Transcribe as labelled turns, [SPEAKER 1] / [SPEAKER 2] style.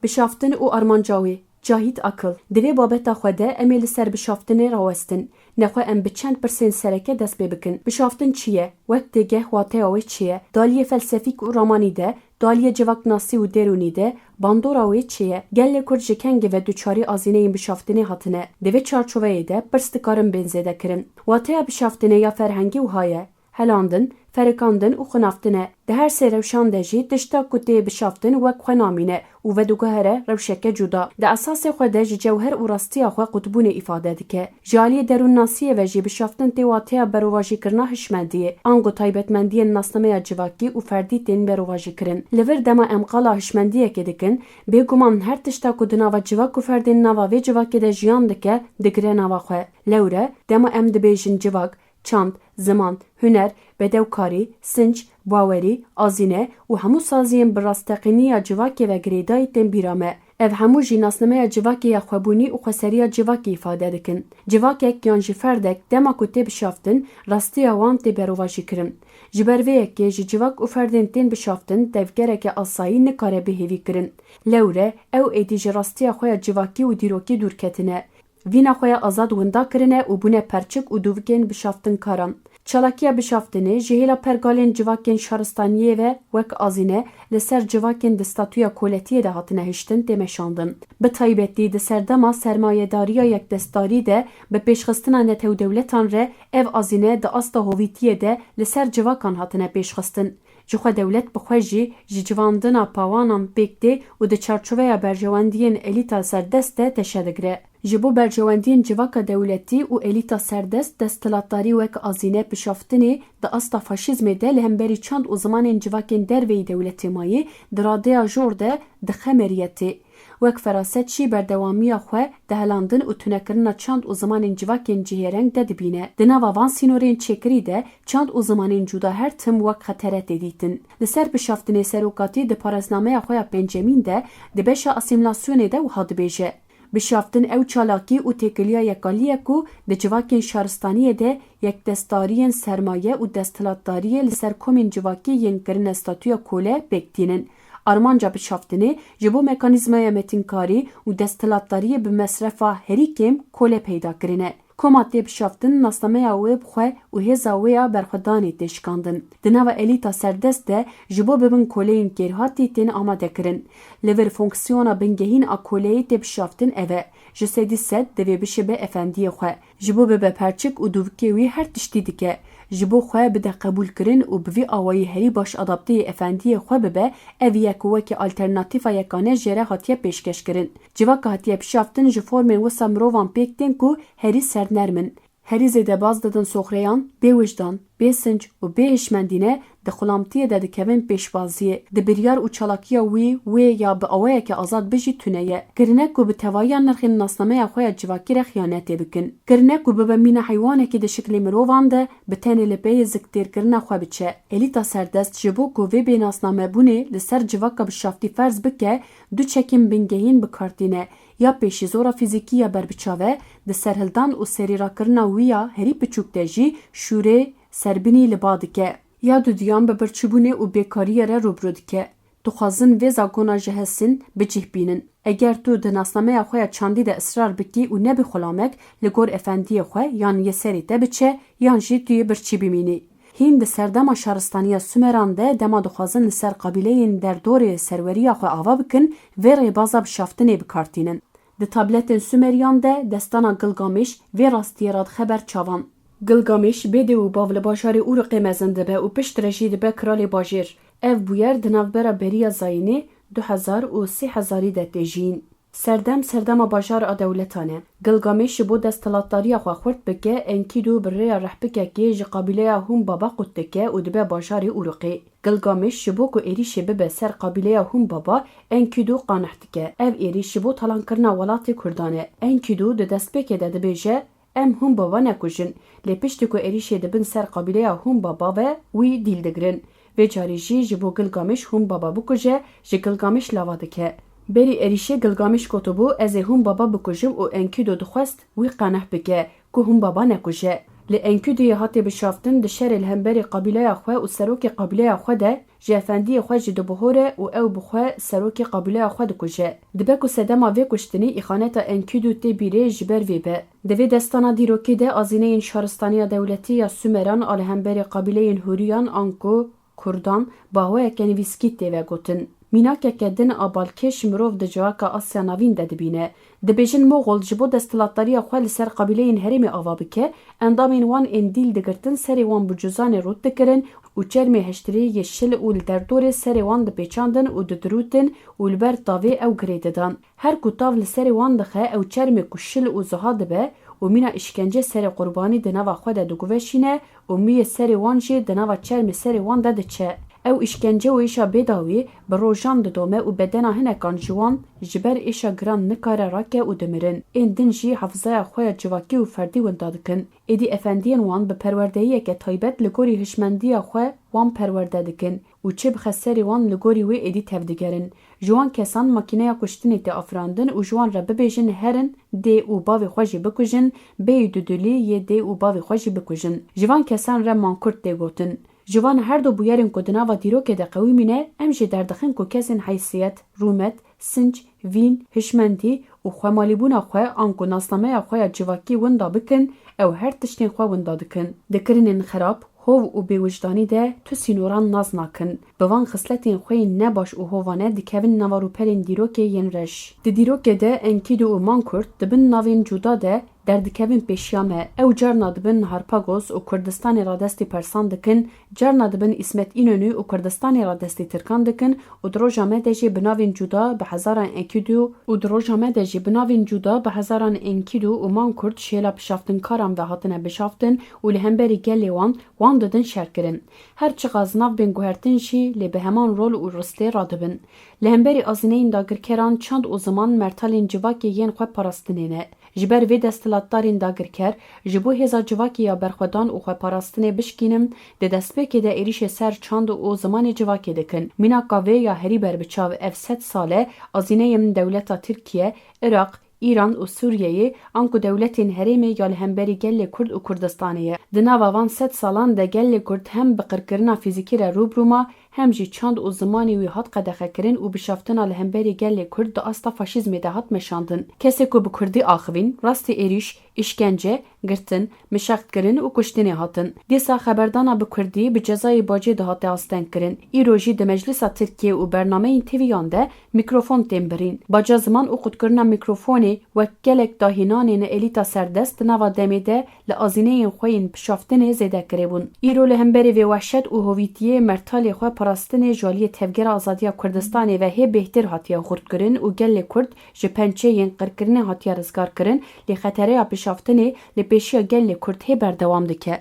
[SPEAKER 1] Pişaftin û armanca wê cahît akil. Di vê babeta xwe de em ê li ser pişaftinê rawestin. Nexwe em bi çend pirsên sereke dest pê bikin. Pişaftin çi ye? Wek têgeh wateya wê çi ye? Daliyê felsefîk û romanî de, daliyê civaknasî û derûnî de, bandora wê çi ye? Gelê Kurd ji kengê ve duçarî azîneyên pişaftinê hatine. Di vê çarçoveyê de pirs dikarin bênzêde kirin. Wateya pişaftinê ya ferhengî wiha ye. Helandin, ferikandin û xinaftine. Di her sê rewşan de jî tişta ku tê pişaftin wek xwe namîne û veduguhere rewşeke cuda. Di esasê xwe de ji cewher û rastiya xwe qutbûnê îfade dike. Ji aliyê derûnnasiyê ve jî pişaftin tê wateya berovajîkirina hişmendiyê, ango taybetmendiyên nasnameya civakî û ferdî tên berovajîkirin. Li vir dema em qala hişmendiyekê dikin, bêguman her tişta ku di nava civak û ferdên nava vê civakê de jiyan dike, digire nava xwe. Lewre, dema em dibêjin civak, çand, ziman, huner, bedewkarî, sinc, bawerî, azîne û hemû saziyên bi rasteqîniya civakê ve girêdayî tên bîra me. Ev hemû jî nasnameya civakê ya xwebûnî û xweseriya civakê îfade dikin. Civakek yan jî ferdek dema ku tê pişaftin, rastiya wan tê berovajîkirin. Ji ber vê yekê ji civak û ferdên tên pişaftin tevgereke asayî nikare bihêvî kirin. Lewre, ew êdî ji rastiya xwe ya civakî û dîrokî dûrketine. Vîna xwe ya azad winda kirine û bûne perçik û dûvikên pişaftin karan. Çalakiya pişaftinê ji hêla pergalên civakên şaristaniyê ve wek azîne li ser civakên di statuya koletiyê de hatine hiştin tê meşandin. Bi taybetî di serdema sermayedariya yekdestarî de bi pêşxistina netewdewletan re ev azîne di asta hovîtiyê de li ser civakan hatine pêşxistin. Ji xwe dewlet bi xwe jî ji civandina pawanan pêk tê û di çarçoveya berjewendiyên elîta serdest de teşe digire. Ji bo berjewendiyên civaka dewletî û elîta serdest desthilatdarî wek azîne pişaftinê di asta faşîzmê de li hemberî çand û zimanên civakên derveyî dewletê mayî di radeya jor de dixemeriyetê. Wek feraset jî berdewamiya xwe di helandin û tunekirina çand û zimanên civakên cihêreng de dibîne. Di nava van sînorên çêkirî de çand û zimanên cuda her tim wek xetere tê dîtin. Li ser pişaftinê serokatî di parêznameya xwe ya pêncemîn de di beşa asîmlasyonê de wiha dibêje. Pişaftin ew çalakî û têkiliya yekaliyê ku di civakên şaristaniyê de yekdestariyên sermaye û desthilatdariyê li ser komên civakî yên kirine statuya kole pêktînin. Armanca pişaftinê ji bo mekanîzmaya metînkarî û desthilatdariyê bi mesrefa herî kêm kole peyda kirine. Koma tê pişaftin nasnameya wê bi xwe û hêza wê ya berxwedanê tê şikandin. Di nava elîta serdest de ji bo bibin koleyên kêrhatî tên amadekirin. Li vir fonksiyona bingehîn a koleyê tê pişaftin ev e. Ji sedî sed divê bişibe efendiyê xwe. Ji bo bibe perçik û dûvikê wî her tiştî dike. Ji bo xwe bide qebûlkirin û bi vî awayî herî baş adapteyê efendiyê xwe bibe, ev yek û wekî alternatîfa yekane jê re hatiye pêşkeşkirin. Civaka hatiye pişaftin ji formên wisa mirovan pêk tên ku herî sernermin. Herî zêde baz didin soxreyan, bê wijdan, bê sinc û bê hişmendîne di xulamtiyê de dikevin pêşbaziyê. Di biryar û çalakiya wê ya bi awayeke azad bijî tune ye. Kirinek ku bi tevahiya nirxên nasnameya xwe ya civakî re xiyanetê bikin. Kirinek ku bibe mîna heywanekî di şiklê mirovan de bi tenê li peyê ziktêrkirina xwe biçe. Elîta serdest ji bo ku vê bênasnamebûnê li ser civaka bişaftî ferz bike, du çekên bingehîn bikartîne. Ya pêşîzora fîzîkî ya berbiçave, di serhildan û serîrakirina wî ya herî piçûk de jî şûrê serbinî li ba dike. Ya dudiyan bi birçîbûnê û bêkariyê re rûbirû dike. Dixwazin vê zagona ji hesin bicihbînin. Eger tu di nasnameya xwe ya çandî de israr bikî û nebî xulamek li gor efendiyê xwe yan yeserê te biçe yan jî tu yê birçî bimînî. Hîn di serdema şaristaniya Sümeran de dema dixwazin li ser qabîleyên derdorê serweriya xwe ava bikin, vê rêbaza bişaftinê bikartînin. Di tabletên Sümeriyan de destana Gilgameş vê rastiyê ra dixeber çavan. Gilgameş bêdê û bav li bajarê Urûqê mezin dibe û pişt re jî dibe kralê bajêr. Ev bûyer di navbera beriya Zayînê 2000 û 3000 de têjîn. Serdema bajara a dewletan e. Gilgameş ji bo desthilatdariya xwe xurt bike, Enkîdû bi rêya rehbikekê ji qabîleya Hûn Baba qut dike û dibe bajarê Urûqê. Gilgameş ji bo ku êrişê bibe ser qabîleya Hûn Baba, Enkîdû qaneh dike. Ev êriş ji bo talankirina welatê Kurdan e. Enkîdû di destpêkê de dibêje em Hûn Baba nekujin. Lê piştî ku êrişê dibin ser qabîleya Hûn Baba ve wî dîl digirin. Vê carî jî ji bo Gilgameş Hûn Baba bikuje, ji Gilgameş lava dike. Berî êrişê Gilgameş gotibû ez ê Hûn Baba bikujim û Enkîdû dixwest wî qeneh bike ku Hûn Baba nekuje. Li Enkûdiyê hatiye bişaftin di şerê li hemberî qabîleya xwe û serokê qabîleya xwe de ji efendiyê xwe jî dibihore û ew bi xwe serokê qabîleya xwe dikuje. Dibe ku sedema vê kuştinî îxaneta Enkûdû tê bîrê ji ber vê be. Di vê destana dîrokê de azîneyên şaristaniya dewletî ya Sümeran a li hemberî qabîleyên Hûriyan an ku Kurdan bi awayeke nivîskî tê vegotin. Mînakeke din a balkêş mirov di civaka Asya Navîn de dibîne. Dibêjin Moğol ji bo desthilatdariya xwe li ser qabîleyên herêmê ava bike, endamên wan ên dîl digirtin, serê wan bi cuzanê rût dikirin û çermê heştirî yê şil û li derdorê serê wan dipêçandin û didirûtin û li ber tavê ew girê didan. Her ku tav li serê wan dixe, ew çermê ku şil û ziha dibe û mîna îşkence serê qurbanî di nava xwe de diguveşîne û miyê serê wan jî di nava çermê serê wan de diçe. Ew îşkence û êşa bêdawî bi rojan didome û bedena hinekan ji wan ji ber êşa giran nikare rake û dimirin. Ên din jî hefzaya xwe ya civakî û ferdî winda dikin. Êdî efendiyên wan bi perwerdeyiyeke taybet li gorî hişmendiya xwe wan perwerde dikin û çi bixe serê wan li gorî wê êdî tevdigerin. Ji wan kesan makîneya kuştinê tê afirandin û ji wan re bibêjin herin dê û bavê xwe jî bikujin, bêyî dudulî yê dê û bavê xwe jî bikujin. Ji van kesan re mankurt tê gotin. Ji van her du bûyerên ku di nava dîrokê de qewîmîne, em jî derdixin ku kesên heysiyet, rûmet, sinc, vîn, hişmendî û xwemalîbûna xwe an ku nasnameya xwe ya civakî winda bikin, ew her tiştên xwe winda dikin. Dikirinên xerab, hov û bêwijdanî de tu sînoran naz nakin. Bi van xisletên xwe yên nebaş û hovane dikevin nava rûperên dîrokê yên reş. Di dîrokê de Enkîdû û Mankurt dibin navên cuda de derdikevin pêşiya me. Ew carna dibin Harpagos û Kurdistanê ra destê Persan dikin, carna dibin İsmet İnönü û Kurdistanê ra destê Tirkan dikin û di roja me de jî bi navên cuda bi hezaran Enkîdû û Mankurt şêla pişaftinkaran ve hatine bişaftin û li hemberî gelê wan didin şerkirin. Her çiqas nav bên guhertin jî lê bi heman rol û ristê radibin. Li hemberî azîneyên dagirkeran çand û ziman mertalên civakê yên xwe parastinê ne. Ji ber vê desthilatdarên dagirker, ji bo hêza civakê ya berxwedan û xweparastinê bişkînin, di destpêkê de êrişê ser çand û zimanê civakê dikin. Mînaka vê ya herî berbiçav ev 100 sale azîneyên dewleta Tirkiye, Iraq, İran û Sûriyeyê an ku dewletên herêmê ya li hemberî gelê Kurd û Kurdistanê ye. Di nava van 100 salan de gelê Kurd hem bi qirkirina fîzîkî re rûbrûma, hem jî çand û zimanê wî hat qedexekirin û bişaftina li hemberî gelê Kurd di asta faşîzmê de hat meşandin. Kesê ku bi Kurdî axivîn, rastî êriş, işkence, girtin, mişextkirin û kuştinê hatin. Dîsa xeberdana bi Kurdî bi cezayê bacê de hate astengkirin. Îro jî di Meclisa Tirkiye û bernameyên têvîyan de mikrofon tên birîn. Baca ziman û qutkirina mikrofonê wek gelek dahînanên elîta serdest di nava demê de li azîneyên xwe yên Pişaftinê zêde kirêbûn. Îro li hemberî vê weşet û hovîtiyê mertalê xwe parastinê jaliyê tevgera azadiya Kurdistanê ve hê bêhtir hatiye xurtkirin û gelê Kurd ji pençeyên qirkirinê hatiye rizgarkirin, lê xetereya Pişaftinê li pêşiya gelê Kurd hê berdewam dike.